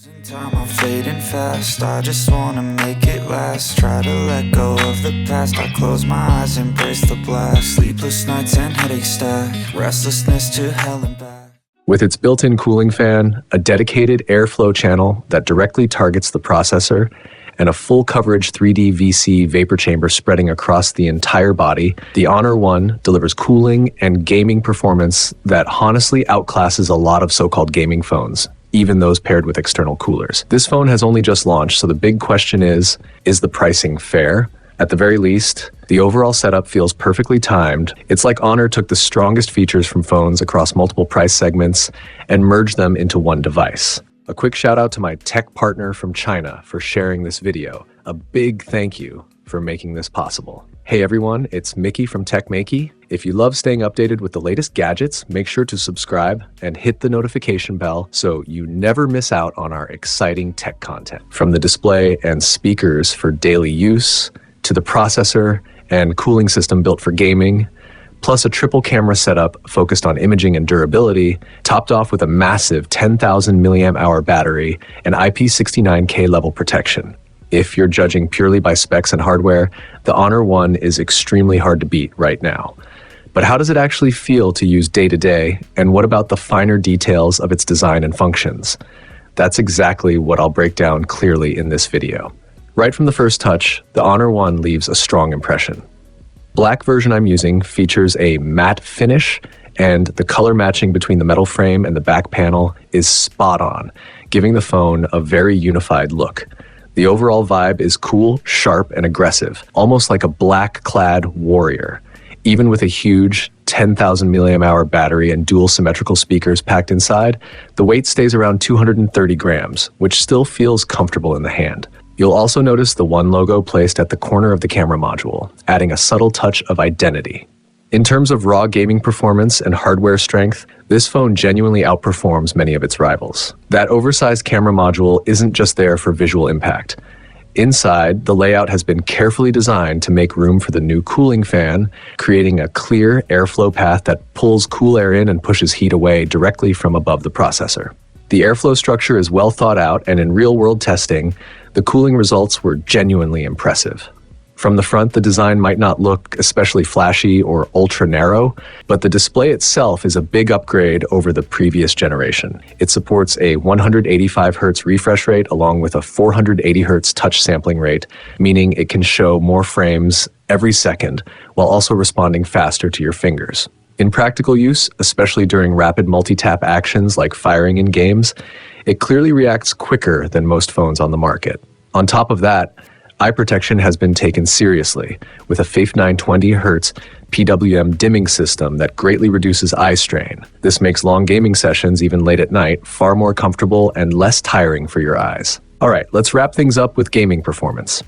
Losing time, I'm fading fast. I just wanna make it last. Try to let go of the past. I close my eyes, embrace the blast. Sleepless nights and headache stack. Restlessness to hell and back. With its built-in cooling fan, a dedicated airflow channel that directly targets the processor, and a full coverage 3D VC vapor chamber spreading across the entire body, the Honor One delivers cooling and gaming performance that honestly outclasses a lot of so-called gaming phones, even those paired with external coolers. This phone has only just launched, so the big question is the pricing fair? At the very least, the overall setup feels perfectly timed. It's like Honor took the strongest features from phones across multiple price segments and merged them into one device. A quick shout out to my tech partner from China for sharing this video. A big thank you for making this possible. Hey everyone, it's Maiky from techmaiky. If you love staying updated with the latest gadgets, make sure to subscribe and hit the notification bell so you never miss out on our exciting tech content. From the display and speakers for daily use, to the processor and cooling system built for gaming, plus a triple camera setup focused on imaging and durability, topped off with a massive 10,000 milliamp hour battery and IP69K level protection. If you're judging purely by specs and hardware, the Honor One is extremely hard to beat right now. But how does it actually feel to use day to day, and what about the finer details of its design and functions? That's exactly what I'll break down clearly in this video. Right from the first touch, the Honor One leaves a strong impression. Black version I'm using features a matte finish, and the color matching between the metal frame and the back panel is spot on, giving the phone a very unified look. The overall vibe is cool, sharp, and aggressive, almost like a black-clad warrior. Even with a huge 10,000 milliamp hour battery and dual symmetrical speakers packed inside, the weight stays around 230 grams, which still feels comfortable in the hand. You'll also notice the One logo placed at the corner of the camera module, adding a subtle touch of identity. In terms of raw gaming performance and hardware strength, this phone genuinely outperforms many of its rivals. That oversized camera module isn't just there for visual impact. Inside, the layout has been carefully designed to make room for the new cooling fan, creating a clear airflow path that pulls cool air in and pushes heat away directly from above the processor. The airflow structure is well thought out, and in real-world testing, the cooling results were genuinely impressive. From the front, the design might not look especially flashy or ultra-narrow, but the display itself is a big upgrade over the previous generation. It supports a 185 Hz refresh rate along with a 480 Hz touch sampling rate, meaning it can show more frames every second while also responding faster to your fingers. In practical use, especially during rapid multi-tap actions like firing in games, it clearly reacts quicker than most phones on the market. On top of that, eye protection has been taken seriously, with a FAFE 920 Hz PWM dimming system that greatly reduces eye strain. This makes long gaming sessions, even late at night, far more comfortable and less tiring for your eyes. Alright, let's wrap things up with gaming performance.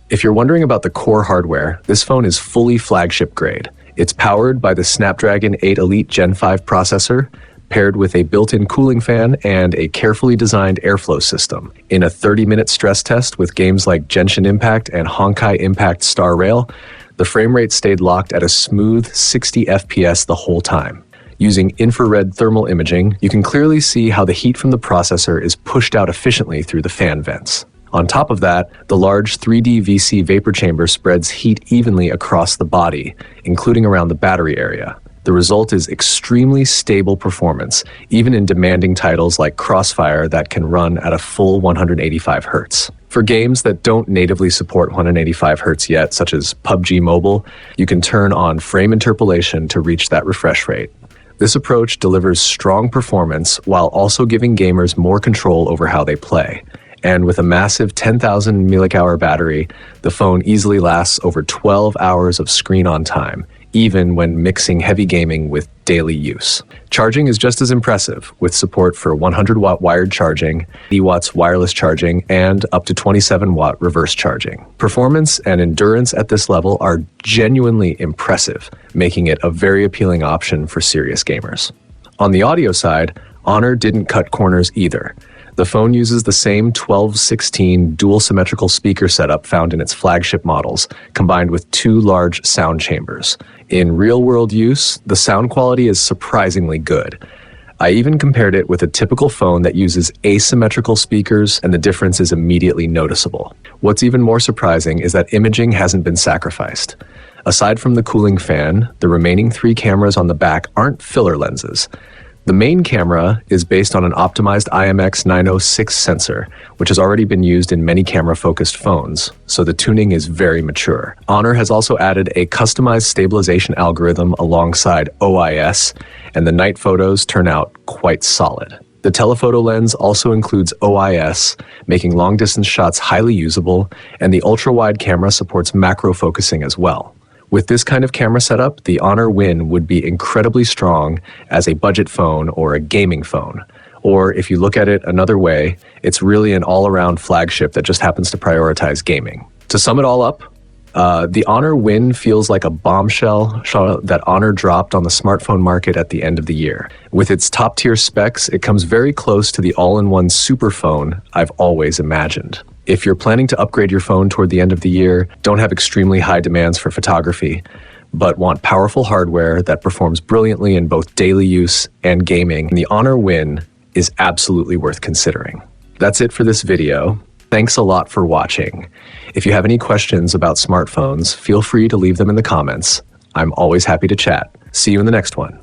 If you're wondering about the core hardware, this phone is fully flagship grade. It's powered by the Snapdragon 8 Elite Gen5 processor, paired with a built-in cooling fan and a carefully designed airflow system. In a 30-minute stress test with games like Genshin Impact and Honkai Impact Star Rail, the frame rate stayed locked at a smooth 60 FPS the whole time. Using infrared thermal imaging, you can clearly see how the heat from the processor is pushed out efficiently through the fan vents. On top of that, the large 3D VC vapor chamber spreads heat evenly across the body, including around the battery area. The result is extremely stable performance, even in demanding titles like CrossFire that can run at a full 185 Hz. For games that don't natively support 185 Hz yet, such as PUBG Mobile, you can turn on frame interpolation to reach that refresh rate. This approach delivers strong performance while also giving gamers more control over how they play. And with a massive 10,000 mAh battery, the phone easily lasts over 12 hours of screen-on time, even when mixing heavy gaming with daily use. Charging is just as impressive, with support for 100-watt wired charging, 80 watts wireless charging, and up to 27-watt reverse charging. Performance and endurance at this level are genuinely impressive, making it a very appealing option for serious gamers. On the audio side, Honor didn't cut corners either. The phone uses the same 12-16 dual symmetrical speaker setup found in its flagship models, combined with two large sound chambers. In real-world use, the sound quality is surprisingly good. I even compared it with a typical phone that uses asymmetrical speakers, and the difference is immediately noticeable. What's even more surprising is that imaging hasn't been sacrificed. Aside from the cooling fan, the remaining 3 cameras on the back aren't filler lenses. The main camera is based on an optimized IMX906 sensor, which has already been used in many camera-focused phones, so the tuning is very mature. Honor has also added a customized stabilization algorithm alongside OIS, and the night photos turn out quite solid. The telephoto lens also includes OIS, making long-distance shots highly usable, and the ultra-wide camera supports macro focusing as well. With this kind of camera setup, the Honor Win would be incredibly strong as a budget phone or a gaming phone. Or if you look at it another way, it's really an all-around flagship that just happens to prioritize gaming. To sum it all up, the Honor Win feels like a bombshell that Honor dropped on the smartphone market at the end of the year. With its top-tier specs, it comes very close to the all-in-one super phone I've always imagined. If you're planning to upgrade your phone toward the end of the year, don't have extremely high demands for photography, but want powerful hardware that performs brilliantly in both daily use and gaming, the Honor Win is absolutely worth considering. That's it for this video. Thanks a lot for watching. If you have any questions about smartphones, feel free to leave them in the comments. I'm always happy to chat. See you in the next one.